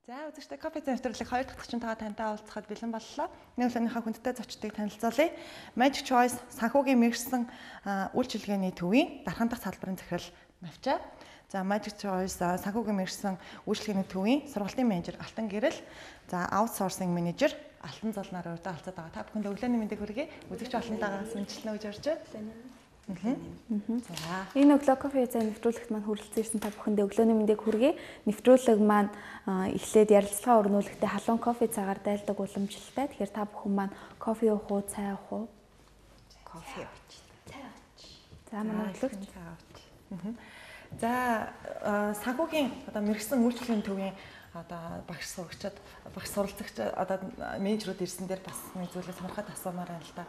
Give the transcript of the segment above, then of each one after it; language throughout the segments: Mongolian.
За үзэгчтэй кофе нэвтрүүлэг 2 дахь чинь тантай уулзахад бэлэн боллоо. Нэг саяныхаа хүндтэй зочдыг танилцуулъя. Magic Choice санхүүгийн мэргэжсэн үйлчилгээний төвийн дархан дахь салбарын захирал Навчаа. За Magic Choice санхүүгийн мэргэжсэн үйлчилгээний төвийн сургалтын менежер Алтан Гэрэл. За аутсорсинг менежер Алтан Золноор урьдаа олцоод байгаа. Та бүхэнд өглөөний мэндийг хүргэе. Үзэгч олонтойгоо сүнчлэнэ гэж орж байна. Энэ өглөө кофе зай нэвтрүүлэгт маань хүрэлцэн ирсэн та бүхэндээ өглөөний мэндийг хүргэе. Нэвтрүүлэг маань эхлээд ярилцлага өрнүүлэхдээ халуун кофе цагаар дайлдаг уламжлалтай. Тэгэхээр та бүхэн маань кофе уух уу, цай уух уу? Кофе ууч. Цай ууч. За манай өглөөч. За санхүүгийн одоо мэргэжсэн үйлчлэгийн төвийн одоо багш сурагчид, багш суралцагч одоо менежерүүд ирсэн дээр бас нэг зүйлээ сонирхоод асуумаар байна л да.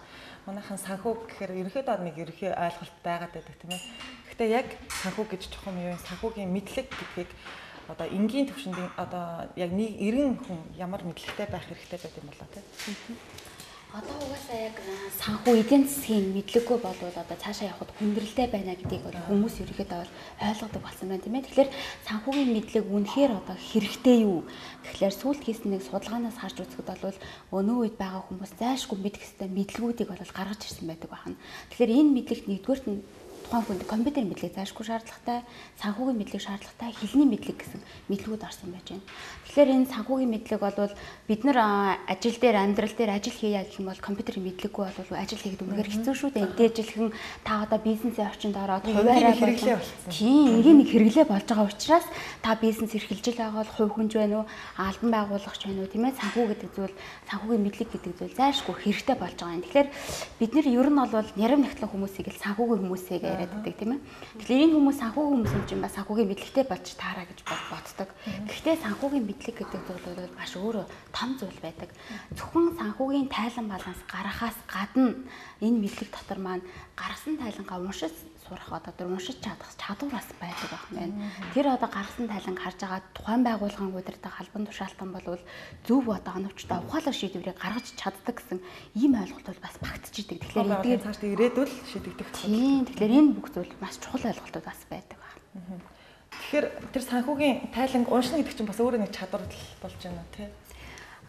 Манайхан санхүү гэхээр ерөнхийдөө нэг ерөнхий ойлголт байгаад байдаг тийм ээ. Гэхдээ яг санхүү гэж чухам юу юм? Санхүүгийн мэдлэг гэдгийг одоо энгийн төвшөнд одоо яг нэг 90 хүн ямар мэдлэгтэй байх хэрэгтэй байт юм болоо тийм. Одоо угаасаа яг санхүү эдийн засгийн мэдлэггүй болвол одоо цаашаа явхад хүндрэлтэй байна гэдгийг хүмүүс ерөөхдөө ойлгодог болсон байна тийм ээ. Тэгэхээр санхүүгийн мэдлэг үнэхээр одоо хэрэгтэй юу? Тэгэхээр сүүлд хийсэн нэг судалгаанаас харж үзэхэд бол өнөө үед байгаа хүмүүс зайлшгүй мэдэх ёстой мэдлгүүдийг бол гаргаж ирсэн байдаг байна. Тэгэхээр энэ мэдлэгт нэгдүгээрт нь тухайн хүнд компьютерийн мэдлэг заашгүй шаардлагатай, санхүүгийн мэдлэг шаардлагатай, хэлний мэдлэг гэсэн мэдлгүүд орсон байж байна. Тэгэхээр энэ санхүүгийн мэдлэг бол бид нар ажил дээр амьдрал дээр ажил хийя гэх юм бол компьютерийн мэдлэггүй бол ажил хийгээд үнэхээр хэцүү шүү дээ. Дээжлэхэн та одоо бизнесийн орчинд ороод хуваараа хэрэглээ болсон. Тийм, энгийн нэг хэрэглээ болж байгаа учраас та бизнес эрхэлж байгаа бол хувь хүнж байна уу, албан байгуулагч байна уу, тийм ээ, санхүү гэдэг зүйл, санхүүгийн мэдлэг гэдэг зүйл заашгүй хэрэгтэй болж байгаа юм. Тэгэхээр бид нар ер нь бол нярам нягтлан хүмүүсийг л санхүүгийн хүмүүсээ яриад байдаг тийм ээ. Тэгэхээр энэ хүмүүс санхүүгийн хүмүүс юм чинь бас санхүүгийн мэдлэгтэй болж таараа гэж боддог. Гэхдээ санхүүгийн мэдлэг гэдэг зүйл бол маш өөрөө том зүйл байдаг. Зөвхөн санхүүгийн тайлан баланс гаргахаас гадна энэ мэдлэг дотор маань гаргасан тайлангаа уншиж сурах одоо уншиж чадах чадвар бас байдаг байна. Тэр одоо гаргасан тайлан харж байгаа тухайн байгууллагын удирдах албан тушаалтан бол зөв одоо оновчтой ухаалаг шийдвэрийг гаргаж чаддаг гэсэн ийм ойлголт бол бас багтчихийдэг. Тэгэхээр эдгээр цааш ирээдүйд шийдэгдэх. Тийм. Тэгэхээр энэ бүх зүйл маш чухал ойлголтууд бас байдаг байна. Тэгэхээр тэр санхүүгийн тайланг уншна гэдэг чинь бас өөрөө нэг чадвар болж байна тий.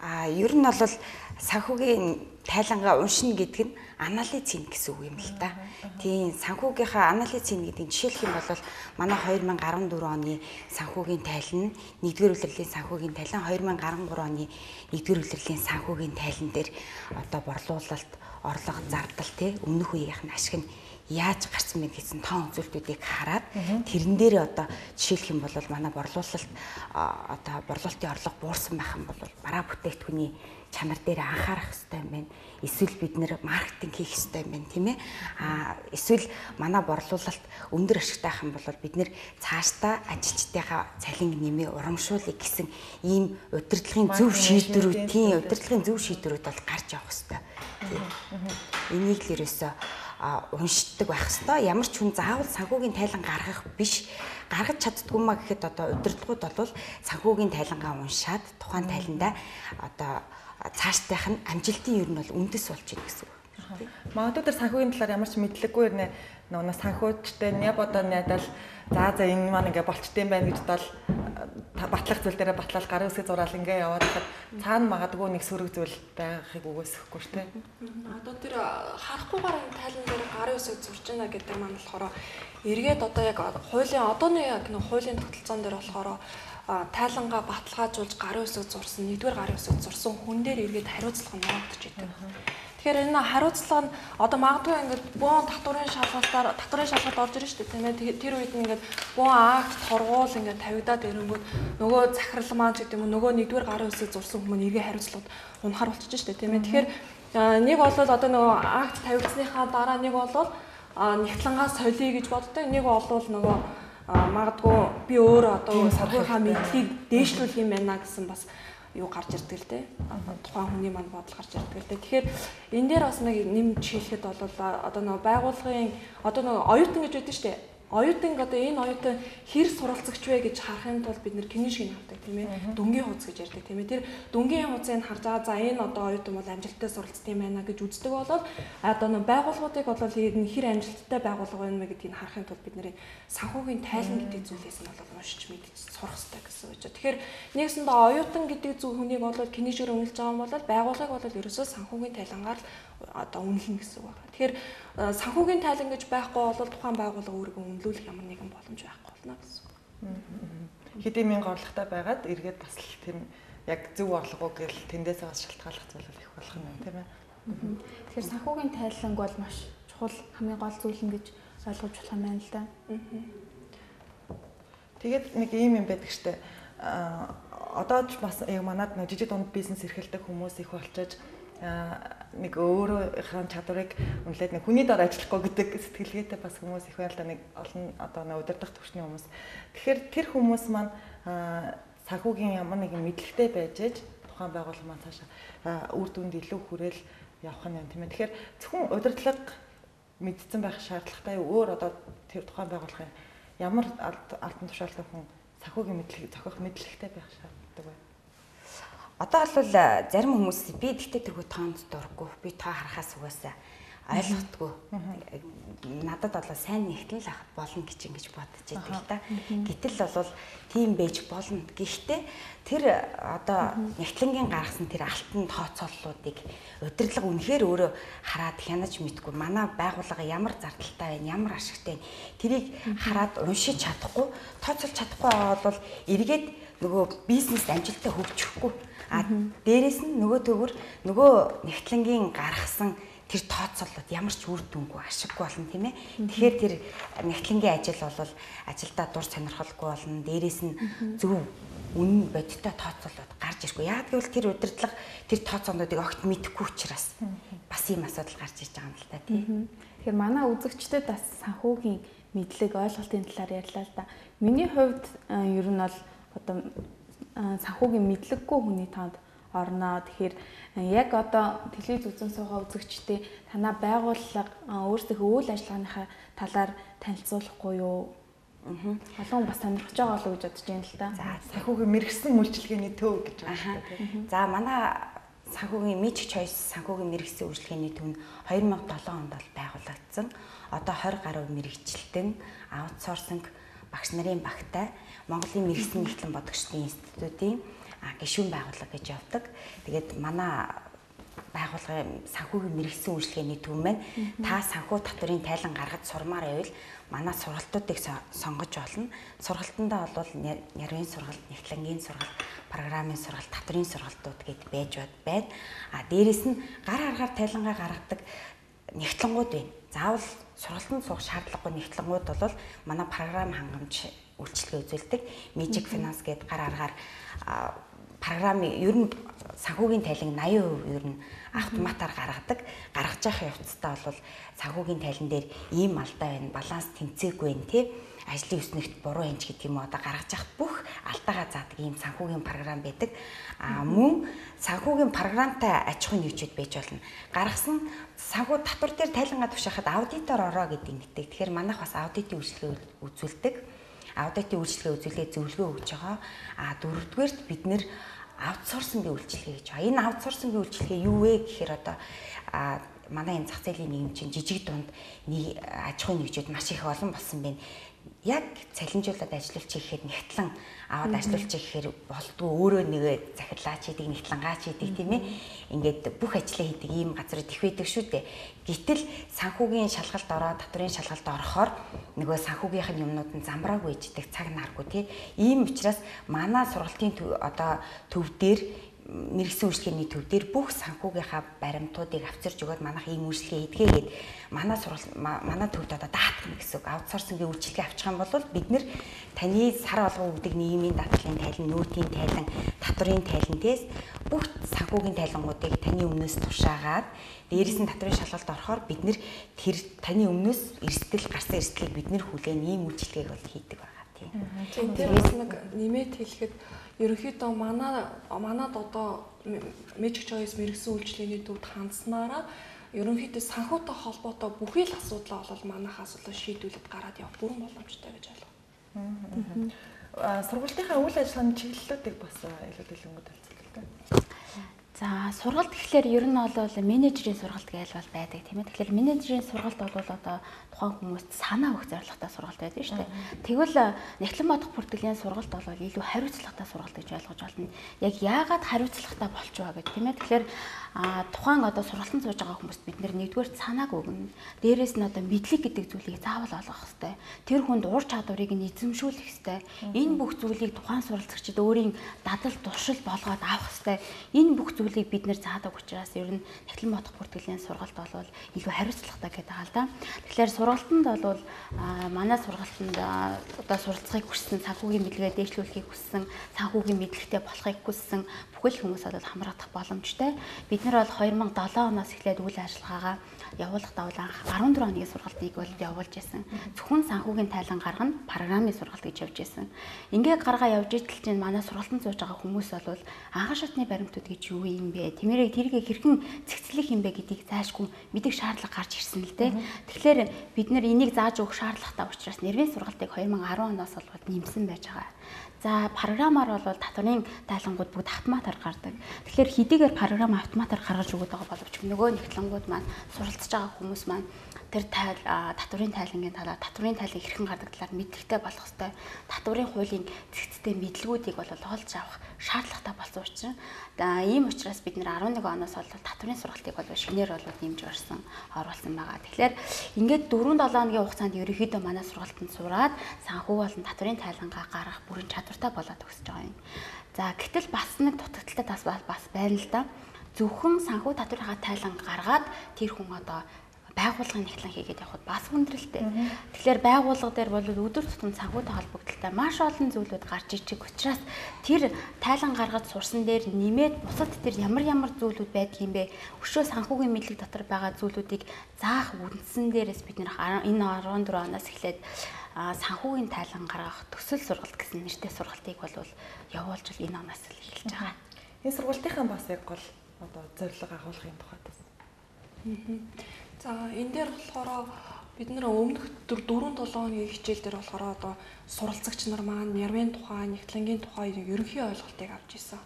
Ер нь бол санхүүгийн тайлангаа уншина гэдэг нь анализ хийнэ гэсэн үг юм л та. Тийм, санхүүгийнхаа анализ хийнэ гэдэг нь жишээлх юм бол манай 2014 оны санхүүгийн тайлан, 1-р улирлын санхүүгийн тайлан, 2013 оны 1-р улирлын санхүүгийн тайлан дээр одоо борлуулалт, орлого, зардал тий өмнөх үеийнх нь ашиг нь яаж гарсан бэ гэсэн тоон үзүүлэлтүүдийг хараад тэрэн дээр одоо жишээлх юм бол манай борлуулалт одоо борлуулалтын орлого буурсан байх юм бол бараа бүтээгдэхүүний чанар дээр анхаарах хэрэгтэй юм байна. Эсвэл бид нэр маркетинг хийх хэрэгтэй юм байна, тийм ээ. Эсвэл манай борлуулалт өндөр ашигтай байх юм бол бид нэр цаашдаа ажилчдынхаа цалин нэмээ урамшуулъя гэсэн ийм удирдлагын зөв шийдвэрүүд, тийм удирдлагын зөв шийдвэрүүд бол гарч явах хэрэгтэй. Энийг л ерөөсөө уншдаг байх хэвээр. Ямар ч хүн заавал санхүүгийн тайлан гаргах биш, гаргаж чаддгүй маа гэхэд одоо удирдлагууд бол санхүүгийн тайлангаа уншаад тухайн тайландаа одоо цаашдынх нь амжилтын ер нь бол үндэс болж байна гэсэн үг. Магадгүй тэр санхүүгийн талаар ямар ч мэдлэггүй нэ нөгөө санхүүчтэй няп одоо найдал за энэ маань ингээ болчтой юм байна гэж бол батлах зүйл дээр батлал гарын үсгээ зураал ингээ яваад хахад цаана магадгүй нэг сөрөг зүйл байгаахыг үгүйсэхгүй шүү дээ. Одоо тэр харахгүйгээр энэ тайлан дээр гарын үсэг зурж байна гэдэг маань болохоор эргээд одоо яг хуулийн одооны яг нэг хуулийн тогтолцоон дээр болохоор тайлангаа баталгаажуулж гарын үсэг зурсан, 1-р гарын үсэг зурсан хүн дээр эргээд хариуцлага нь явагдаж идэв. Тэгэхээр энэ хариуцлага нь одоо магадгүй ингээд бөөн татварын шалгалт орж ирж шүү дээ тийм ээ. Тэр үед нь ингээд бөөн акт торгуул ингээд тавигдаад ирэнгүүт нөгөө захирал маань ч гэдэг юм нөгөө 1-р гарын үсэг зурсан хүмүүс эргээ хариуцлагад унахаар болчихж шүү дээ тийм ээ. Тэгэхээр нэг бол одоо нөгөө акт тавигдсныхаа дараа нэг бол нэгтлангаа солиё гэж боддог. Нэг бол нөгөө магадгүй би өөрөө одоо санхүүгийн мэдлийг дээшлүүлэх юм байна гэсэн бас юу гарч ирдэг л дээ. Тухайн хүний маань бодол гарч ирдэг л дээ. Тэгэхээр энэ дээр бас нэг нэмж хэлэхэд бол одоо нөгөө байгууллагын одоо нөгөө оюутан гэж байдаг шүү дээ. оюутан одоо энэ оюутан хэр суралцагч вэ гэж харахын тулд бид нэр клинишийг авдаг тийм ээ. Дүнгийн хуудас гэж ярьдаг тийм ээ. Тэр дүнгийн хуудсыг харж за энэ одоо оюутан бол амжилттай суралцдаг юм байна гэж үздэг болоод одоо нэг байгууллагуудыг бол энэ хэр амжилттай байгууллага байна вэ гэдгийг харахын тулд бид нэр санхүүгийн тайлан гэдэг зүйлээс нь бол уншиж мэдж сурах хэрэгтэй гэсэн үг. Тэгэхээр нэгсэндээ оюутан гэдэг зөв хүнийг бол клинишээр үнэлж байгаа юм бол байгууллагыг бол ерөөсөө санхүүгийн тайлангаар одоо үнэлнэ гэсэн үг байна. Тэгэхээр санхүүгийн тайлан гэж байхгүй бол тухайн байгууллага өөрийгөө үнэлүүлэх ямар нэгэн боломж байхгүй болно гэсэн үг. Хэдийн мянга орлоготой байгаад эргээд бас л тийм яг зөв орлого гэл тэндээс бас шалтгааллах зүйл их болох юм тийм ээ. Тэгэхээр санхүүгийн тайланг бол маш чухал хамгийн гол зүйл нь гэж ойлгож болох юм байна л да. Тэгээд нэг ийм юм байдаг штэ. Одоо ч бас яг манад нэг жижиг дунд бизнес эрхэлдэг хүмүүс их болчихж нэг өөрийнхөө чадварыг үнэлээд нэг хүний дор ажиллахгүй гэдэг сэтгэлгээтэй бас хүмүүс их байл да нэг олон одоо нэг удирдах төвчний хүмүүс. Тэгэхээр тэр хүмүүс маань санхүүгийн ямар нэгэн мэдлэгтэй байж ээж тухайн байгууллага маань цаашаа үр дүнд илүү хүрээл явах нь юм тийм ээ. Тэгэхээр зөвхөн удирдлага мэдсэн байх шаардлагатай өөр одоо тэр тухайн байгууллагын ямар алтан тушаалтай хүн санхүүгийн мэдлэг зохиох мэдлэгтэй байх шаардлагатай бай. Одоо бол зарим хүмүүс би тэгтээ тэргүй тоонд дурггүй. Би тоо харахаас угаасаа ойлгохгүй. Надад бол сайн нэгтгэл ах болно гэж ингэж бодож байдаг л да. Гэтэл бол тийм байж болно. Гэхдээ тэр одоо нэгтлэнгийн гаргасан тэр алтан тооцооллуудыг удирдлага үнэхээр өөрөө хараад хянаж мэдгүй. Манай байгууллага ямар зардалтай байна, ямар ашигтай байна. Тэрийг хараад уншиж чадахгүй, тооцоолж чадахгүй бол эргээд нөгөө бизнес амжилттай хөгжихгүй. Дээрээс нь нөгөө нэгтлэнгийн гаргасан тэр тооцоололт ямар ч үр дүнгүй ашиггүй болно тийм ээ. Тэгэхээр тэр нэгтлэнгийн ажил бол ажилдаа дур сонирхолгүй болно. Дээрээс нь зөв үнэн бодиттой тооцоололт гарч ирэхгүй. Яг гэвэл тэр удирдлага тэр тооцоонуудыг огт мэдэхгүй учраас бас ийм асуудал гарч иж байгаа юм л та тийм. Тэгэхээр манай үзэгчдэд бас санхүүгийн мэдлэг ойлголтын талаар ярьлаа л да. Миний хувьд ер нь бол одоо санхүүгийн мэдлэггүй хүний тоонд орноо. Тэгэхээр яг одоо телевиз үзэн суугаа үзэгчтэй танаа байгууллага өөрсдийнхөө үйл ажиллагааныхаа талаар танилцуулахгүй юу? Олон бас сонирхож байгаа болов уу гэж бодож байна л да. За санхүүгийн мэрэгсэн үйлчилгээний төв гэж байна. За манай санхүүгийн Magic Choice санхүүгийн мэрэгсэн үйлчилгээний төв нь 2007 онд бол байгуулагдсан. Одоо 20 гаруй мэрэгчлэлтэн аутсорсинг багш нарын багтай Монголын мэрэгсэн нэгтлэн бодогчдын институтийн гишүүн байгууллага гэж явдаг. Тэгээд манай байгууллагын санхүүгийн мэрэгсэн үйлчилгээний төв маань та санхүү татврын тайлан гаргаж сурмаар байвал манай сургалтуудыг сонгож болно. Сургалтандаа бол няргийн сургалт, нэгтлэнгийн сургалт, программын сургалт, татврын сургалтууд гэд байж байна. Дээрээс нь гар аргаар тайлангаа гаргадаг нэгтлэнгууд байна. Заавал сургалтанд суух шаардлагагүй нэгтлэнгууд бол манай програм хангамж үйлчилгээ үзүүлдэг. Magic Finance гэдэг гар аргаар програмын ер нь санхүүгийн тайлан 80% ер нь автоматар гаргадаг. Гаргаж явах явцдаа бол санхүүгийн тайлан дээр ийм алдаа байна, баланс тэнцээгүй байна тий. Ажлын өснөгт буруу хэмж гэдэг юм уу одоо гаргаж явах бүх алдаагаа заадаг ийм санхүүгийн програм байдаг. Мөн санхүүгийн програмтай аж ахуйн нэгжүүд байж болно. Гаргасан санхүү татвар дээр тайлангаа тушаахад аудитор ороо гэдэг нэгтэй. Тэгэхээр манайх бас аудитын үйлчилгээ үзүүлдэг. Аудитын үйлчилгээ үзүүлээд зөвлөгөө өгж байгаа. Дөрөвдүгээрт бид нэр аутсорсингийн үйлчилгээ гэж байгаа. Энэ аутсорсингийн үйлчилгээ юу вэ гэхээр одоо манай энэ зах зээлийн нийгэм чинь жижиг дунд нэг аж ахуйн нэгжүүд маш их олон болсон байна. Яг цалинжуулаад ажиллуулж ирэхэд нэгтлэн аваад ажиллуулж ирэхээр болдгоо өөрөө нэгэ захирлаач хийдэг, нэгтлангаач хийдэг тийм ээ. Ингээд бүх ажлаа хийдэг ийм газар их байдаг шүү дээ. Гэтэл санхүүгийн шалгалт ороод татврын шалгалт орохоор нөгөө санхүүгийнх нь юмнууд нь замбраагүй иждэг, цаг наргүй тийм. Ийм учраас манай сургалтын төв дээр мэрэгсэн үйлчилгээний төв дээр бүх санхүүгийнхаа баримтуудыг авчирж өгөөд манайх ийм үйлчилгээ хийдгээгээд манай төвд одоо даатгах гэсэн үг аутсорсингийн үйлчилгээ авчих юм бол бид нэр таны сар болгон өгдөг нийгмийн даатгалын тайлан, нөөтийн тайлан, татврын тайлантээс бүх санхүүгийн тайлангуудыг таны өмнөөс тушаагаад дээрээс нь татврын шалгалт орохоор бид нэр тэр таны өмнөөс гарсан эрсдлийг бид нэр хүлээн ийм үйлчилгээг бол хийдэг байгаа тийм. Тэр бас нэг нэмээд хэлэхэд ерөнхийдөө манад одоо Magic Choice мэрэгсэн үйлчилгээний төвд хандсанараа ерөнхийдөө санхүүтэй холбоотой бүхий л асуудлаа бол манайхаас бол шийдвүүлээд гараад явах бүрэн боломжтой гэж ойлгоо. Сургалтынхаа үйл ажиллагааны чиглэлүүдийг бас илүү дэлгэрэнгүй тайлбарлая. За сургалт гэхлээр ер нь бол менежерийн сургалт гэж бол байдаг тийм ээ. Тэгэхээр менежерийн сургалт бол одоо тухайн хүмүүст санаа өгөх зорилготой сургалт байдаг шүү дээ. Тэгвэл Нэгтлэн бодох бүртгэлийн сургалт бол илүү хариуцлагатай сургалт гэж ойлгож байна. Яг яагаад хариуцлагатай болчихваа гэдэг тийм ээ. Тэгэхээр тухайн одоо сургалтанд сууж байгаа хүмүүст бид нэгдүгээр санааг өгнө. Дээрээс нь одоо мэдлэг гэдэг зүйлийг заавал олгох хэрэгтэй. Тэр хүнд ур чадварыг нь эзэмшүүлэх хэрэгтэй. Энэ бүх зүйлийг тухайн суралцагчид өөрийн дадал туршил болгоод авах хэрэгтэй. Энэ бүх зүйлийг бид нэр заадаг учраас ер нь Нэгтлэн бодох бүртгэлийн сургалт бол илүү хариуцлагатай гэдэг байгаа л да. Тэгэхээр сургалтанд бол манай сургалтанд одоо суралцахыг хүссэн, санхүүгийн мэдлэгээ дээшлүүлэхийг хүссэн, санхүүгийн мэдлэгтэй болохыг хүссэн бүхэл хүмүүс бол хамрагдах боломжтой. Бид нар бол 2007 оноос эхлээд үйл ажиллагаагаа явуулах давал анх 14 оны сургалтыг бол явуулж байсан. Зөвхөн санхүүгийн тайлан гаргана программын сургалт гэж явж байсан. Ингээд гаргаа явж итэл чинь манай сургалтанд сууж байгаа хүмүүс бол анхан шатны баримтууд гэж юу юм бэ? Тэмээрээ тэрийг хэрхэн цэгцлэх юм бэ гэдгийг заашгүй мэдэх шаардлага гарч ирсэн л дээ. Тэгэхээр бид нар энийг зааж өгөх шаардлагатай учраас нэрвийн сургалтыг 2010 оноос бол нэмсэн байж байгаа. За програмаар бол татварын тайлангууд бүгд автоматар гардаг. Тэгэхээр хэдийгээр програм автоматар гаргаж өгöd байгаа боловч нөгөө нэгтлэнгууд маань суралцж байгаа хүмүүс маань тэр татварын тайлангийн талаар татварын тайлан хэрхэн гардаг талаар мэдлэгтэй болох хэвээр татварын хуулийн зэгцтэй мэдлгүүдийг бол олж авах шаардлагатай болсон учраас ийм учраас бид нэр 11 оноос бол татварын сургалтыг бол шинээр бол нэмж оруулсан байгаа. Тэгэхээр ингээд 4-7 хоногийн хугацаанд ерөнхийдөө манай сургалтанд сураад санхүү болон татварын тайлангаа гаргах бүрэн чадвартай болоод өгсөж байгаа юм. За гэтэл бас нэг дутагдaltaй бас байна л да. Зөвхөн санхүү татварынхаа тайлан гаргаад тэр хүн одоо байгууллагын нэгтлэн хийгээд явхад бас хүндрэлтэй. Тэгэхээр байгууллага дээр бол өдөр тутам санхүүтэй холбогдолтой маш олон зүйлүүд гарч ичиг учраас тэр тайлан гаргаж сурсан дээр нэмээд бусад тэр ямар зүйлүүд байдаг юм бэ? Өшөө санхүүгийн мэдлэг дотор байгаа зүйлүүдийг заах үндсэн дээрээс бид нэр энэ 14 оноос эхлээд санхүүгийн тайлан гаргах төсөл сургалт гэсэн нэртэй сургалтыг бол явуулж энэ оноос л эхэлж байгаа. Энэ сургалтынхаа бас яг гол одоо зорилго агуулгын тухайд бас. За энэ дээр болохоор бид нэр өмнөх 4-7 хоногийн хичээл дээр болохоор одоо суралцагч нар маань нэрвийн тухай, нэгтлэнгийн тухай ерөнхий ойлголтыг авч ирсэн.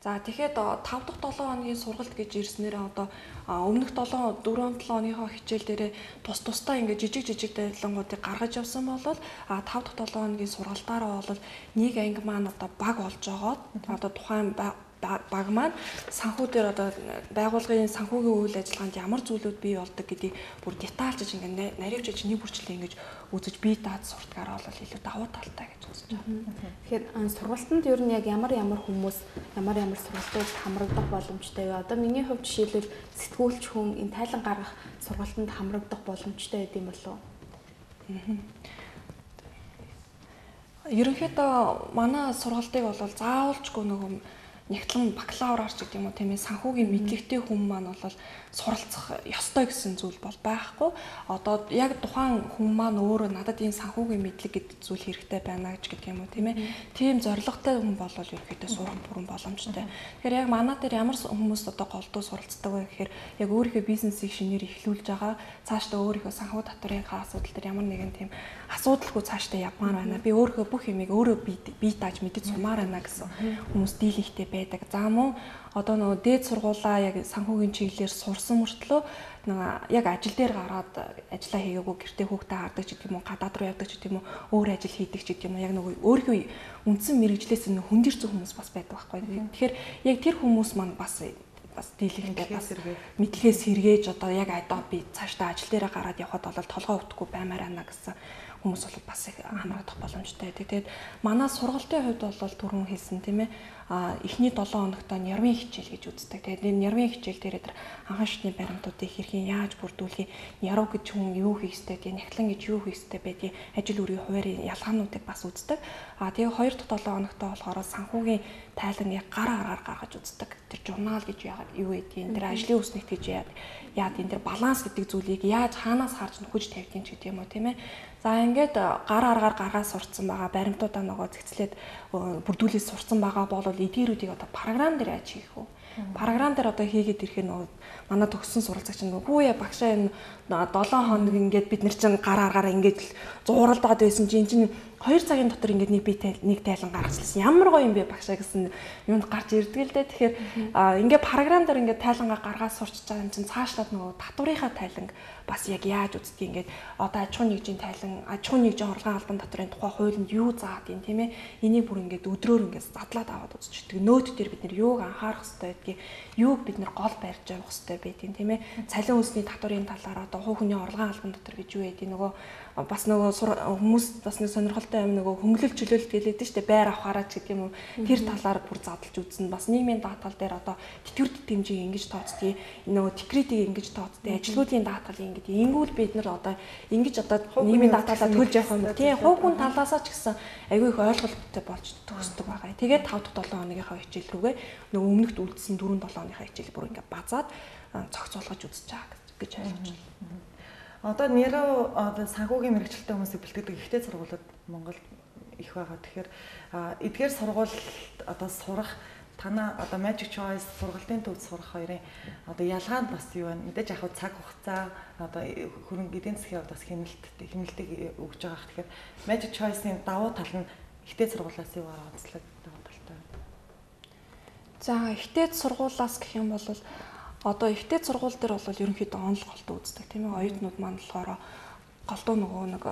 За тэгэхэд 5 дахь 7 хоногийн сургалт гэж ирснээр одоо өмнөх 4-7 оныхоо хичээл дээрээ тусдаа ингээд жижиг тайлангуудыг гаргаж явсан бол 5 дахь 7 хоногийн сургалтаараа бол нэг анги маань одоо баг болж байгаад одоо тухайн баг маань санхүү дээр одоо байгууллагын санхүүгийн үйл ажиллагаанд ямар зүйлүүд бий болдог гэдгийг бүр детальчж ингээд наривчилж нэг бүрчлээ ингэж үзэж бие даад суртгаар бол илүү давуу талтай гэж үзэж байна. Тэгэхээр сургалтанд ер нь яг ямар хүмүүс ямар сургалтууд хамрагдах боломжтой вэ? Одоо миний хувьд жишээлбэл сэтгүүлч хүн энэ тайлан гаргах сургалтанд хамрагдах боломжтой байд юм болов уу? Ерөнхийдөө манай сургалтыг бол заавалжгүй нөгөө нэгтлэн бакалавраарч гэдэг юм уу тийм ээ санхүүгийн мэдлэгтэй хүн маань бол суралцах ёстой гэсэн зүйл бол байхгүй. Одоо яг тухайн хүн маань өөрөө надад энэ санхүүгийн мэдлэг гэдэг зүйл хэрэгтэй байна гэж гэдэг юм уу тийм ээ. Тийм зорилготой хүн бол ерөөхдөө сурах бүрэн боломжтой. Тэгэхээр яг манай дээр ямар хүмүүс одоо голдуу суралцдаг вэ гэхээр яг өөрийнхөө бизнесийг шинээр эхлүүлж байгаа цаашдаа өөрийнхөө санхүү татварынхаа асуудал дээр ямар нэгэн тийм асуудалгүй цаашдаа явмаар байна. Би өөрийнхөө бүх юмыг өөрөө бие дааж мэдэж сумаар байна гэсэн хүмүүс дийлэнхтэй байдаг. За мөн одоо нөгөө дээд сургуулаа яг санхүүгийн чиглэлээр сурсан мөртлөө яг ажил дээр гараад ажиллаа хийгээгүй гэртээ хүүхдээ хардаг ч гэдэг юм уу гадаад руу явдаг ч гэдэг юм уу өөр ажил хийдэг ч гэдэг юм уу яг нөгөө өөрийнхөө үндсэн мэрэгжлээс хөндөрсөн хүмүүс бас байдаг байхгүй. Тэгэхээр яг тэр хүмүүс маань бас дийлэнхтэй бас мэдлэгээс сэргээж одоо яг одоо би цаашдаа ажил дээрээ гараад явхад бол толгой өвдөхгүй баймаар байна гэсэн хүмүүс бол бас их хамрагдах боломжтой. Тэгээд манай сургалтын хувьд бол түрүүн хэлсэн тийм ээ эхний 7 хоногт нэрвийн хичээл гэж үздэг. Тэгээд энэ нэрвийн хичээл дээр тэр анхан шатны баримтуудыг хэрхэн яаж бүрдүүлэх, яруу гэж хүн юу хийх ёстой, тийм нэгтлэн гэж юу хийх ёстой байдгийг ажил үрийн хуваарийн ялгаануудыг бас үздэг. Тэгээ 2 дахь 7 хоногт болохоор санхүүгийн тайланыг гар аргаар гаргаж үздэг. Тэр журнал гэж яагаад юу гэдгийг, тэр ажлын үс нэгт гэж яад энэ тэр баланс гэдэг зүйлийг яаж хаанаас харж нөхөж тавьдгийг ч гэдэг юм уу тийм ээ. За ингээд гар аргаар гаргаж сурцсан байгаа баримтуудаа нөгөө зэгцлээд бүрдүүлээд сурцсан байгаа бол эдгээрүүдийг одоо програм дээр яаж хийх вэ? Програм дээр одоо хийгээд ирэхээр нөгөө манай төгссөн суралцагч нөгөө багшаа энэ 7 хоног ингээд бид нар чинь гар аргаараа ингээд зууралдаад байсан чинь 2 цагийн дотор ингээд нэг тайлан гаргачихсан. Ямар гоё юм бэ багшаа гэсэн юмд гарч ирдэг л дээ. Тэгэхээр ингээд програм дээр ингээд тайлангаа гаргаад сурчиж байгаа юм чинь цаашлаад нөгөө татварынхаа тайланг бас яг яаж үздгийг ингээд одоо аж ахуйн нэгжийн тайлан, аж ахуйн нэгжийн орлогын албан татварын тухай хуулинд юу заадаг юм тийм ээ. Энийг бүр ингээд өдрөөр ингээд задлаад аваад үзчихдэг. Нөт дээр бид нар юуг анхаарах хэрэгтэй байдгийг, юуг бид нар гол барьж явах хэрэгтэй байдгийг тийм ээ. Цалин үнсний татварын талаар одоо хувь хүний орлогын албан татвар гэж юу байдгийг нөгөө бас нөгөө хүмүүс бас нэг сонирхолтой юм нөгөө хөнгөлөлт чөлөөлөлт гэлээд нь шүү дээ байр авахаараа ч гэдэг юм уу тэр талаар бүр задлж үзнэ бас нийгмийн даатгал дээр одоо тэтгэвэр тэмжээг ингэж тооцдгийг нөгөө текретийг ингэж тооцдгийг ажилгүйдийн даатгалыг ингэж ингүүл бид нар одоо ингэж одоо нийгмийн даатгалаа төлж явах юм тий хувь хүн талаасаа ч гэсэн айгүй их ойлголттой болж төгсдөг байгаа. Тэгээд 5 дахь 7 хоногийнхаа хичээл рүүгээ нөгөө өмнөхд үлдсэн 4-7 хоногийнхаа хичээл бүр ингэ базаад цогцолгож үзэж байгаа гэж ойлгож байна. Одоо нэрөө санхүүгийн мэрэгчлэлтэй хүмүүсийг бэлтгэдэг ихтэй сургуулиуд Монголд их байгаа. Тэгэхээр эдгээр сургуульд одоо сурах танаа одоо Magic Choice сургалтын төвд сурах хоёрын одоо ялгаа нь бас юу вэ? Мэдээж яг цаг хугацаа одоо хөрөнгө эдийн засгийн бас хэмнэлтийг өгж байгаа. Тэгэхээр Magic Choice-ийн давуу тал нь ихтэй сургуулиас юугаар онцлог давуу талтай байна. За ихтэй сургуулиас гэх юм бол одоо ихтэй сургууль дээр бол ерөнхийдөө онл голтоо үздэг тийм ээ. Оюутнууд маань болохоор голтоо нөгөө нэг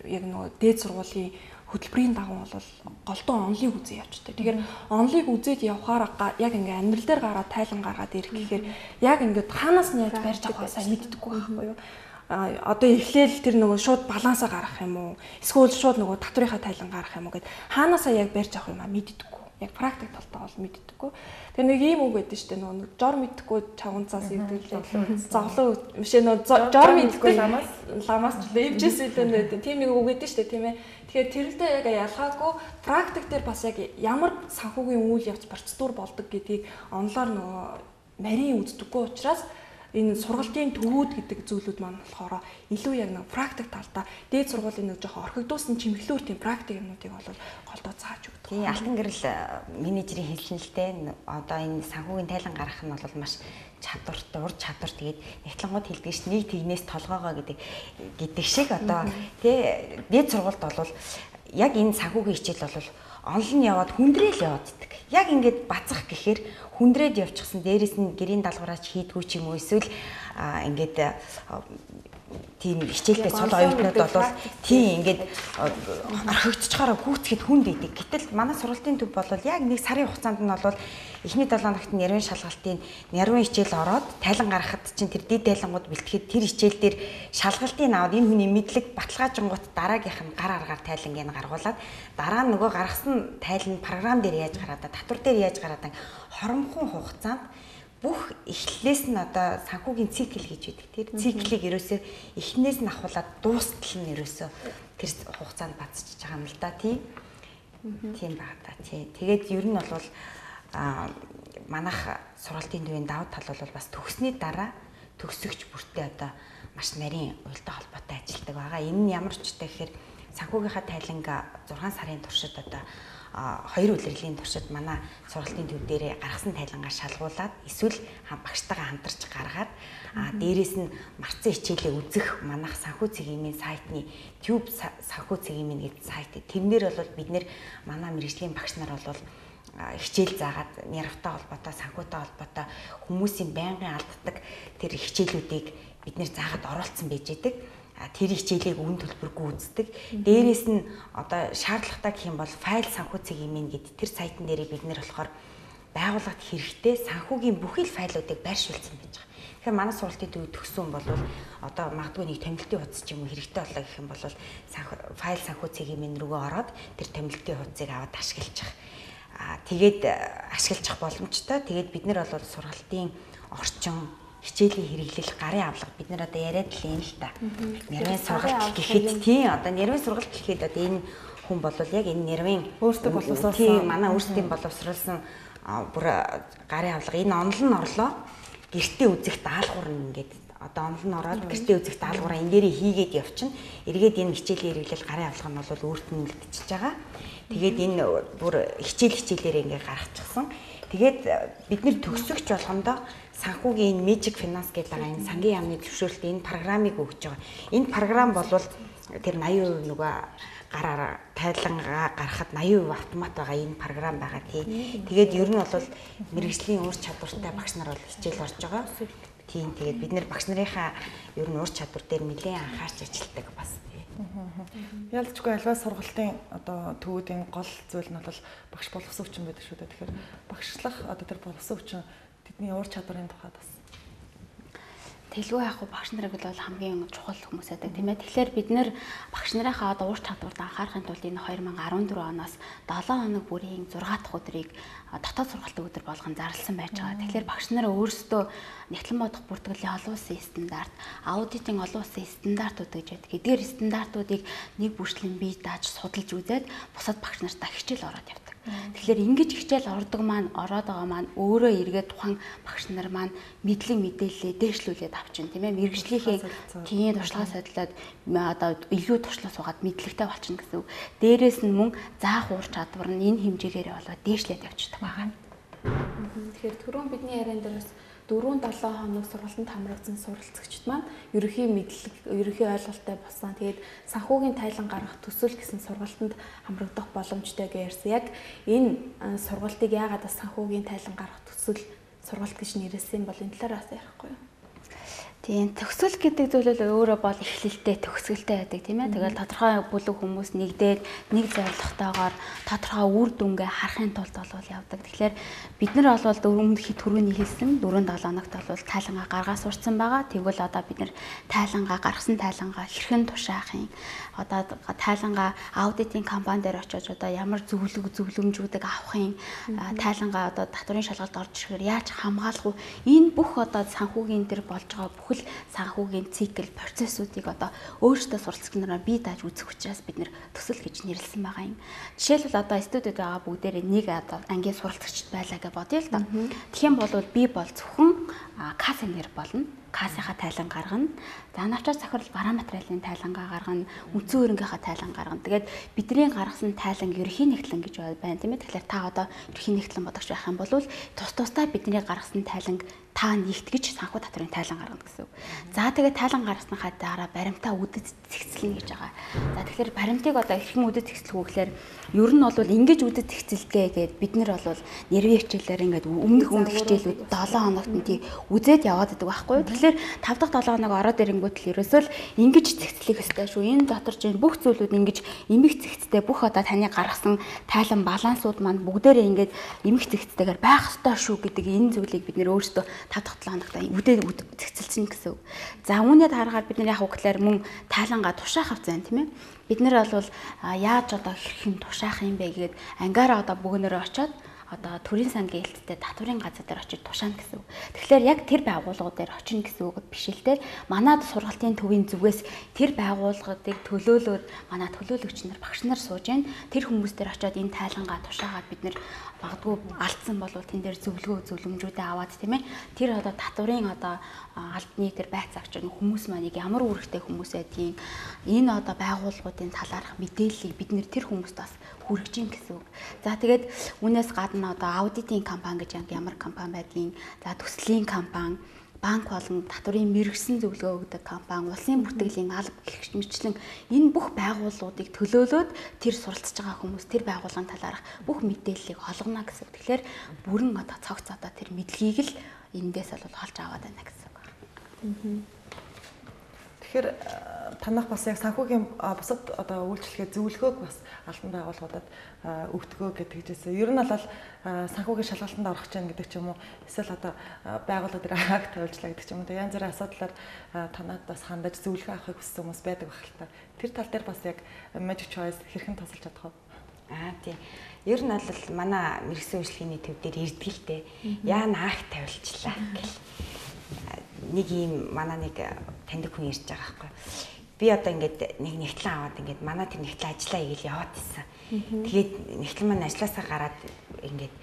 яг нөгөө дээд сургуулийн хөтөлбөрийн дагуу бол голтоо онлыг үзээ явчихдаг. Тэгэхээр онлыг үзээд явхаар яг ингээ амьдрал дээр гараад тайлан гаргаад ирэх гэхээр яг ингээ хаанаас нь яаж барьж авах сайн мэддэггүй байхгүй юу? Одоо эхлээл тэр нөгөө шууд балансаа гаргах юм уу? Эсвэл шууд нөгөө татврынхаа тайлан гаргах юм уу гэд хаанаасаа яг барьж авах юм а мэддэггүй. Яг практик талтаа бол мэддэггүй. Тэгээ нэг ийм үг байдаг шүү дээ нөгөө жор мэдхгүй чавганцаас ирдэлээ. Зовлон биш нөгөө жор мэдхгүй ламаас ч левжээс илүү байдаг. Тийм нэг үг байдаг шүү дээ тийм ээ. Тэгэхээр тэрнтэй яг ялгаагүй практик дээр бас яг ямар санхүүгийн үйл явц процедур болдог гэдгийг онлоор нөгөө нарийн үздэггүй учраас энэ сургалтын төвүүд гэдэг зүйлүүд маань болохоор илүү яг нэг практик талдаа дээд сургуулийн нэг жоохон орхигдуулсан чимэглүүр тийм практик юмнуудыг бол голдоо зааж өгдөг. Тийм алтан гэрэл менежерийн хэлснэлтэй одоо энэ санхүүгийн тайлан гаргах нь бол маш чадвартай, ур чадвар тэгээд нэгтлангууд хэлдэг ш нэг тэгнээс толгоогоо гэдэг шиг одоо тий дээд сургуульд бол яг энэ санхүүгийн хичээл бол онл нь яваад хүндрээл явааддаг. Яг ингээд бацах гэхээр хүндрээд явчихсан дээрээс нь гэрийн даалгавраач хийдгүү ч юм уу эсвэл ингээд тийм хичээлдээ цол оюутнууд бол тийм ингээд орхигдчихороо гүцхэд хүнд идэг. Гэтэл манай сургалтын төв бол яг нэг сарын хугацаанд нь бол эхний 7 хоногт нэрвэн шалгалтын нэрвэн хичээл ороод тайлан гаргахад чинь тэр дид тайлангууд бэлтгэхэд тэр хичээл дээр шалгалтын аваад энэ хүний мэдлэг баталгаажингууд дараагийнх нь гар аргаар тайлангийг гаргуулад дараа нь нөгөө гаргасан тайлан програм дээр яаж гараад татвар дээр яаж гараад хоромхон хугацаанд бүх эхлэлээс нь одоо санхүүгийн цикл гэж байдаг. Тэр циклийг ерөөсөө эхнээс нь ахуулаад дуустал нь ерөөсөө тэр хугацаанд бацчих байгаа юм л да тийм. Тийм байна да тий. Тэгээд ер нь бол манайх сургалтын төвийн давуу тал бол бас төгссний дараа төгсөгч бүртээ одоо маш нарийн уялдаа холбоотой ажилладаг байгаа. Энэ нь ямар ч үстэй гэхээр санхүүгийнхаа тайланга 6 сарын туршид одоо 2 улирлын туршид манай сургалтын төв дээрээ гаргасан тайлангаа шалгуулад эсвэл багштайгаа хамтарч гаргаад дээрээс нь марцсан хичээлээ үзэх манайх санхүү цэгийн сайтны Tube санхүү цэгийн гэдэг сайт. Тэрнэр бол бид нэр манай мэргэжлийн багш нар бол хичээл заагаад нэрвтэй холбоотой санхүүтэй холбоотой хүмүүсийн байнгын алддаг тэр хичээлүүдийг бид нэр заагаад оруулсан байж байдаг. Тэр хичээлийг үн төлбөргүй үздэг. Дээрээс нь одоо шаардлагатай гэх юм бол файл санхүү цэгийн гэдэг тэр сайтн дээр бид нэр болохоор байгууллагад хэрэгтэй санхүүгийн бүхий л файлуудыг байршуулсан байж байгаа. Тэгэхээр манай сургалтын төв төгссөн бол одоо магадгүй нэг томилтын хуудас ч юм уу хэрэгтэй болоо гэх юм бол файл санхүү цэгийн рүүгээ ороод тэр томилтын хуудсыг аваад ашиглаж байгаа. Тэгээд ашиглах боломжтой. Тэгээд бид нэр бол сургалтын орчин хичээлийн хэрэглэл гарын авлага бид нар одоо яриад л юм л та. Нэрвэн сургалт гэхэд тийм одоо нэрвэн сургалт гэхэд одоо энэ хүн бол яг энэ нэрвэн өөртөө боловсруулсан тийм манай өөрсдийн боловсруулсан бүр гарын авлага энэ онол нь орлоо гэртээ үзэх даалгавар нь ингээд одоо онлон ороод гэртээ үзэх даалгавраа энэ дээрээ хийгээд явчихна. Эргээд энэ хичээлийн хэрэглэл гарын авлага нь бол өөрт нь үлдчихэж байгаа. Тэгээд энэ бүр хичээлээрээ ингээ гаргачихсан. Тэгээд бид нэр төгсөгч болгондоо санхүүгийн энэ Magic Finance гэдэг энэ сангийн яамны зөвшөөрлөлт энэ программыг өгч байгаа. Энэ програм бол тэр 80% нөгөө гараараа тайлангаа гарахад 80% автомат байгаа энэ програм байгаа тий. Тэгээд ер нь бол мэрэгжлийн ур чадвартай багш нар бол хичээл орж байгаа. Тийм тэгээд бид нэр багш нарынхаа ер нь ур чадвар дээр нэлээд анхаарч ажилладаг бас тий. Ялцгүй альва сургалтын одоо төвүүдийн гол зүйл нь бол багш боловсон хүчин байдаг шүү дээ. Тэгэхээр багшлах одоо тэр боловсон хүчин тэдний ур чадварын тухайд бас Тэлгүй яах вэ багш нарыг бол хамгийн чухал хүмүүс байдаг тийм ээ. Тэгэхээр бид нэр багш нарынхаа одоо ур чадварт анхаарахын тулд энэ 2014 оноос 7 хоног бүрийн 6 дахь өдрийг дотоод сургалтын өдөр болгон зарласан байж байгаа. Тэгэхээр багш нараа өөрсдөө нэгтлэн бодох бүртгэлийн олон улсын стандарт, аудитын олон улсын стандартууд гэж байдаг. Эдгээр стандартуудыг нэг бүрчлэн бие дааж судалж үзээд бусад багш нартаа хичээл ороод явдаг. Тэгэхээр ингэж хичээл ордог маань ороод байгаа маань өөрөө эргээд тухайн багш нар маань мэдлэг мэдээлэлээ дээшлүүлээд авчин тийм ээ мэрэгжлийнхээ тийм туршлагаа содилоод одоо илүү туршлага суугаад мэдлэгтэй болчихно гэсэн үг. Дээрээс нь мөн заах ур чадвар нь энэ хэмжээгээр болоод дээшлээд явчихдаг байгаа. Тэгэхээр түрүүн бидний яриан дээр бас 4-7 хоног сургалтанд хамрагдсан суралцагчид маань ерөнхий мэдлэг, ерөнхий ойлголттой болсон. Тэгээд санхүүгийн тайлан гаргах төсөл гэсэн сургалтанд хамрагдах боломжтой гэж ярьсан. Яг энэ сургалтыг яагаад бас санхүүгийн тайлан гаргах төсөл сургалт гэж нэрлсэн бол энэ талаараас ярихгүй юу? Тийм төгсгөл гэдэг зүйл өөрөө бол эхлэлтэй төгсгөлтэй байдаг тийм ээ. Тэгэл тодорхой бүлэг хүмүүс нэгдээд нэг зорилготойгоор тодорхой үр дүнгээ харахын тулд бол явдаг. Тэгэхээр бид нар бол түрүүний хэлсэн 4-7 хоногт бол тайлангаа гаргаа сурцсан байгаа. Тэгвэл одоо бид нар тайлангаа гаргасан тайлангаа хэрхэн тушаахын одоо тайлангаа аудитын компани дээр очиж одоо ямар зөвлөмжүүдийг авахын тайлангаа одоо татврын шалгалт орж ирэхээр яаж хамгаалах вэ? Энэ бүх одоо санхүүгийн дээр болж байгаа бүхэл санхүүгийн цикл процессуудыг одоо өөрсдөө суралцах нараа бие дааж үзэх учраас бид нэр төсөл гэж нэрлсэн байгаа юм. Жишээлбэл одоо студид байгаа бүгдээрээ нэг одоо ангийн суралцагчд байлаа гэж бодъё л да. Тэгэх юм бол би бол зөвхөн кассинер болно. Кассийнхаа тайлан гаргана. За навчаас захирал бараа материалын тайлангаа гаргана. Үндсэн хөрөнгийнхаа тайлан гаргана. Тэгээд бидний гаргасан тайлан ерхий нэгтлэн гэж байна тийм ээ. Тэгэхээр та одоо ерхий нэгтлэн бодогч байх юм бол тусдаа бидний гаргасан тайланг та нэгтгэж санхүү татврын тайлан гаргана гэсэн үг. За тэгээд тайлан гаргасныхаа дараа баримтаа үдэд зэгцэлнэ гэж байгаа. За тэгэхээр баримтыг одоо хэрхэн үдэд зэгцэлэх вэ гэхээр ер нь бол ингэж үдэд зэгцэлгээ гэдэг бид нар бол нервийн хичээлээр ингээд өмнөх хичээлүүд 7 хоногт нь тий үзээд яваад байдаг байхгүй юу. Тэгэхээр 5 дахь 7 хоног ороод ирэнгүүт л ерөөсөө л ингэж зэгцлэх ёстой шүү. Энэ дотор чинь бүх зүйлүүд ингэж эмх зэгцтэй бүх одоо таны гаргасан тайлан балансууд маань бүгдээрээ ингээд эмх зэгцтэйгээр байх ёстой шүү гэдэг энэ зүйлийг бид нэр өөрсдөө 5 дахь 7 хоногт үдээд зэгцэлсэн гэсэн үг. За үүнээ дараагаар бид нар яг үгээр мөн тайлангаа тушаах авцсан тийм ээ. Бид нар бол яаж одоо хэрхэн тушаах юм бэ гэгээд ангаараа одоо бүгнээрээ очиод одоо төрийн сангийн хэлттэй татврын газар дээр очиж тушаана гэсэн үг. Тэгэхээр яг тэр байгууллагууд дээр очино гэсэн үг биш л те. Манайд сургалтын төвийн зүгээс тэр байгууллагуудыг төлөөлөөд манай төлөөлөгч нар багш нар сууж байна. Тэр хүмүүс дээр очиод энэ тайлангаа тушаагаад бид нэр магадгүй алдсан бол тэн дээр зөвлөмжүүдээ аваад тийм ээ. Тэр одоо татврын одоо албаны тэр байц авч байгаа хүмүүс маань ямар үүрэгтэй хүмүүс байдгийг энэ одоо байгууллагуудын талаарх мэдээллийг бид нэр тэр хүмүүст бас хүргэж ин гэсэн үг. За тэгээд үүнээс гадна одоо аудитын компани гэж ямар компани байдгийг, за төслийн компани, банк болон татврын мэрэгсэн зөвлөгөө өгдөг компани, улсын бүртгэлийн алба гэх мэтлэн энэ бүх байгууллагуудыг төлөөлөөд тэр суралцж байгаа хүмүүс тэр байгууллагын талаарх бүх мэдээллийг олгоно гэсэн. Тэгэхээр бүрэн одоо цогц одоо тэр мэдлэгийг л эндээс бол олж аваад байна гэсэн үг. Тэгэхээр танах бас яг санхүүгийн бусад одоо үйлчлэгээ зөвлөгөөг бас албан байгууллагуудад өгдөгөө гэдэг хэлжсэн. Ер нь бол санхүүгийн шалгалтанд орох гэж байна гэдэг ч юм уу. Эсвэл одоо байгууллагууд акт тавьжлаа гэдэг ч юм уу. Янз бүрийн асуудлаар танад бас хандаж зөвлөгөө авахыг хүссэн хүмүүс байдаг байх л та. Тэр тал дээр бас яг Magic Choice хэрхэн тусалж чадах вэ? Тийм. Ер нь бол манай мэрэгсэн үйлчлэгээний төв дээр ирдэг л дээ. Яана акт тавьлчлаа гэл. Нэг юм манай нэг таньдаг хүн ирж байгаа байхгүй. Би одоо ингээд нэг нэгтлэн аваад ингээд манай тэр нэгтлэн ажиллаа игээл яваад исэн. Тэгээд нэгтлэн маань ажилласаа гараад ингээд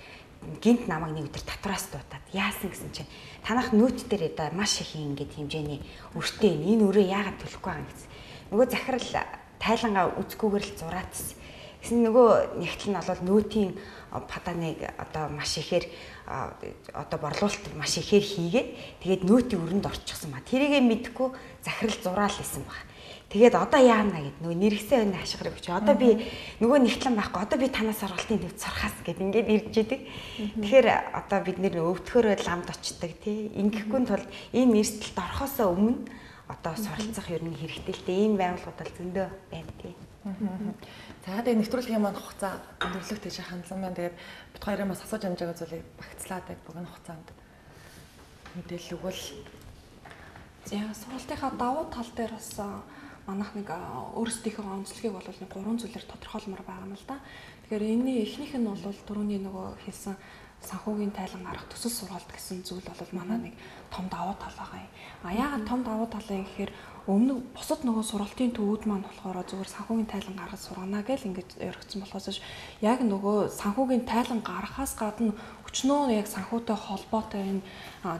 гинт намайг нэг өдөр татвараас дуудаад яасан гэсэн чинь танах нүүт дээр одоо маш их ингэж хэмжээний өртөө энэ өрөө яагаад төлөхгүй байгаа юм гэсэн. Нөгөө захирал тайлангаа үзгүйгээр л зураацсан. Гэсэн нөгөө нэгтэл нь бол нүүтийн паданыг одоо маш ихээр одоо борлуулалт маш ихээр хийгээд тэгээд нүүтийн өрөнд орчихсон ба. Тэрийгэ мэдхгүй захирал зураал исэн баг. Тэгээд одоо яана гэд нөгөө нэргсэн өнө хашгирыг өгч. Одоо би нөгөө нэгтлэн байхгүй. Одоо би танаас сургалтын төвд сурахаас гэд ингээд ирж идэг. Тэгэхээр одоо бид нэр өвдөхөөрөө ламд очдөг тий. Ингэхгүй тул энэ эрсдэлд орохоосоо өмнө одоо суралцах ер нь хэрэгтэй л дээ. Ийм байгууллагууд бол зөндөө байна тий. За тэгээд нэвтрүүлгийн маань хугацаа өндөрлөх тийш хандлан байна. Тэгээд бид хоёрын бас асууж амжаагаа зүйлийг багцлаад яг бүгэн хугацаанд мэдээлэл өгвөл. За сургалтынхаа давуу тал дээр бас манайх нэг өөрсдийнхөө онцлогийг бол нэг 3 зүйлээр тодорхойлмоор байгаа юм л да. Тэгэхээр энэний эхнийх нь бол түрүүний нөгөө хэлсэн санхүүгийн тайлан гарах төсөл сургалт гэсэн зүйл бол манай нэг том давуу тал байгаа юм. Яагаад том давуу тал юм гэхээр өмнө бусад нөгөө сургалтын төвүүд маань болохоор зүгээр санхүүгийн тайлан гаргаж сургана гэж ингэж яригдсан болохоос яг нөгөө санхүүгийн тайлан гаргахаас гадна өчнөө яг санхүүтэй холбоотой энэ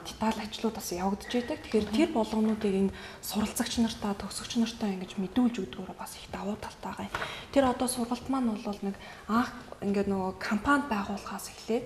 деталь ажлууд бас явагдаж байдаг. Тэгэхээр тэр болгонуудыг энэ суралцагч нартаа, төгсөгч нартаа ингэж мэдүүлж өгдөгөөр бас их давуу талтай байгаа. Тэр одоо сургалт маань бол нэг анх ингээд нөгөө компани байгуулахаас эхлээд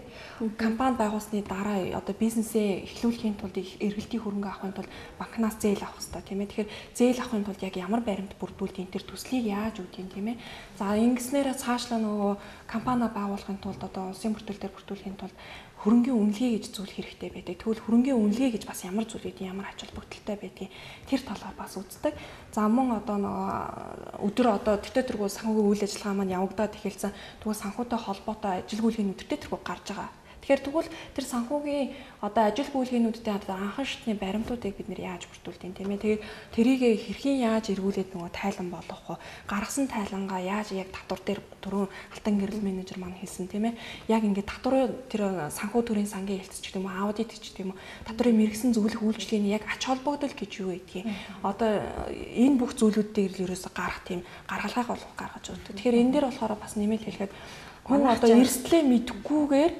компани байгуулсны дараа одоо бизнесээ эхлүүлэхийн тулд эргэлтийн хөрөнгө авахын тулд банкнаас зээл авах хэрэгтэй тийм ээ. Тэгэхээр зээл авахын тулд яг ямар баримт бүрдүүлдэг тэр төслийг яаж үүдгийг тийм ээ. За ингэснээрээ цаашлаа нөгөө компани байгуулахын тулд одоо улсын бүртгэл дээр бүрдүүлэхийн тулд хөрөнгөний үнэлгээ гэж зүйл хэрэгтэй байдаг. Тэгвэл хөрөнгөний үнэлгээ гэж бас ямар зүйл гэдэг, ямар ач холбогдолтой байдгийг тэр талаар бас үздэг. За мөн одоо нөгөө өдөр одоо төтөтргөө санхүүгийн үйл ажиллагаа маань явагдаад эхэлсэн. Тэгвэл санхүүтэй холбоотой ажил гүйцэтгэх төтөтргөө гарч байгаа. Тэгэхээр тэгвэл тэр санхүүгийн одоо ажил гүйцэтгхүүнүүдтэй анхан шатны баримтуудыг бид нэр яаж бүрдүүлдэг юм тийм ээ. Тэгээд тэрийг хэрхэн яаж эргүүлээд нөгөө тайлан болгох вэ? Гаргасан тайлангаа яаж яг татвар дээр түрүүн алтан гэрэл менежер маань хэлсэн тийм ээ. Яг ингээд татварын тэр санхүү төрийн сангийн хэлтс ч гэдэг юм уу, аудит ч гэдэг юм уу, татварын мэрэгсэн зөвлөх үйлчлэгийн яг ач холбогдол гэж юу гэдгийг одоо энэ бүх зүйлүүд дээр л ерөөсө гарах тийм гаргалгааг бол гаргаж өгдөг. Тэгэхээр энэ дээр болохоор бас нэмэлт хэлэхэд хүн одоо эрсдлээ мэдхгүйгээр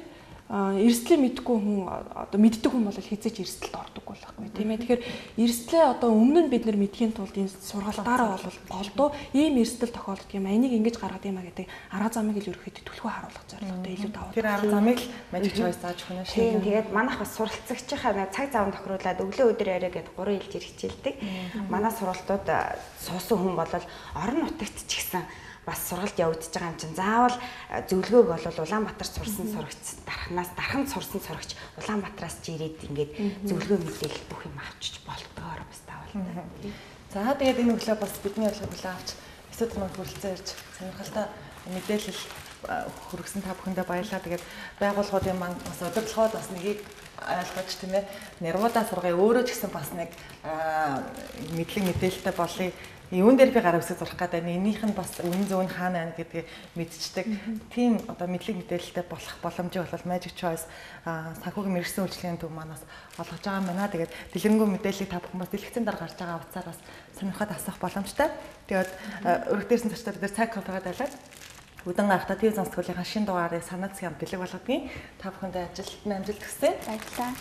эрсдлээ мэдгүй хүн одоо мэддэг хүн бол хизээч эрсдэлд ордог байхгүй тийм ээ. Тэгэхээр эрсдлээ одоо өмнө нь бид нар мэдхийн тулд энэ сургалтаараа бол голдуу ийм эрсдэл тохиолддог юм. Энийг ингэж гаргад юмаа гэдэг арга замыг л ерөөхдөө төлхөө харуулах зорилготой илүү давуу. Тэр арга замыг л Magic Choice зааж өгнө шүү. Тийм тэгээд манайх бас суралцагчийнхаа нэг цаг зав тохируулаад өглөө өдөр яриа гэдэг 3 хэлж хэрэгжүүлдэг. Манай сургалтууд суусан хүн бол орон нутагт ч гэсэн бас сургалт явагдаж байгаа юм чинь заавал зөвлөгөөг бол Улаанбаатар сурсан сурагч дарханд сурсан сурагч Улаанбатараас ч ирээд ингээд зөвлөгөө мэдээлэл бүх юм авчиж болтгоор бас таавал. За тэгээд энэ өглөө бас бидний урилгыг хүлээн авч эсэд маань хүрэлцэн ирж сонирхолтой мэдээлэл хүргэсэн та бүхэндээ баярлалаа. Тэгээд байгууллагуудын маань бас удирдлагууд бас нэгийг ойлгож тийм ээ нэрвуудаа сургая өөрөө ч гэсэн бас нэг мэдлэг мэдээлэлтэй болъё. Юун дээр би гар үсэг зурах гэдэг энийх нь бас үнэн зөв нь хаана байна гэдгийг мэдчихдэг. Тийм одоо мэдлэг мэдээлэлтэй болох боломжийг бол Magic Choice санхүүгийн мэргэжлийн үйлчлэгийн төв манаас олгож байгаа юм байна. Тэгээд дэлгэрэнгүй мэдээллийг та бүхэн бас дэлгэцэн дараа гарч байгаа утсаар бас сонирхоод асах боломжтой. Тэгээд өргөдөрсөн зочдод бид цаг конференц байлаад Үдэн гарахта TV зонцгуулийнхаа шинэ дугаарыг санаа зовгийн бэлэг болгодгийн та бүхэндээ ажилд амжилт хүсье. Баярлалаа.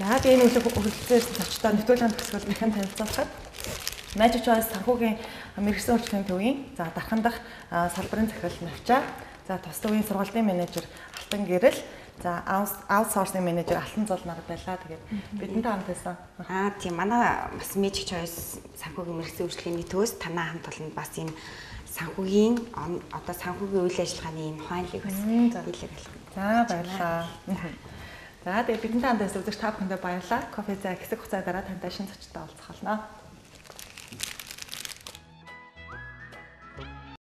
За энэ өглөө хүрэлцээрсэн зочдод нэвтрүүлгийн төгсгөл дахин танилцуулахад Magic Choice санхүүгийн мэргэжлийн үйлчлэгийн төвийн за дархандах салбарын захирал Навчаа, за тус төвийн сургалтын менежер Алтан Гэрэл, за аутсорсинг менежер Алтан Зул нар байлаа. Тэгээд бидэнтэй хамт байсан. Тийм манай бас Magic Choice санхүүгийн мэргэжлийн үйлчлэгийн төвөөс танаа хамт олонд бас ийм санхүүгийн одоо санхүүгийн үйл ажиллагааны ийм хойнлыг бас хийлэг болох. За баярлалаа. За тэгээд бидэнтэй хамт байсан үзэгч та бүхэндээ баярлалаа. Кофе заа хэсэг хугацаа дараа тантай шинэ зочдтой уулзах болно.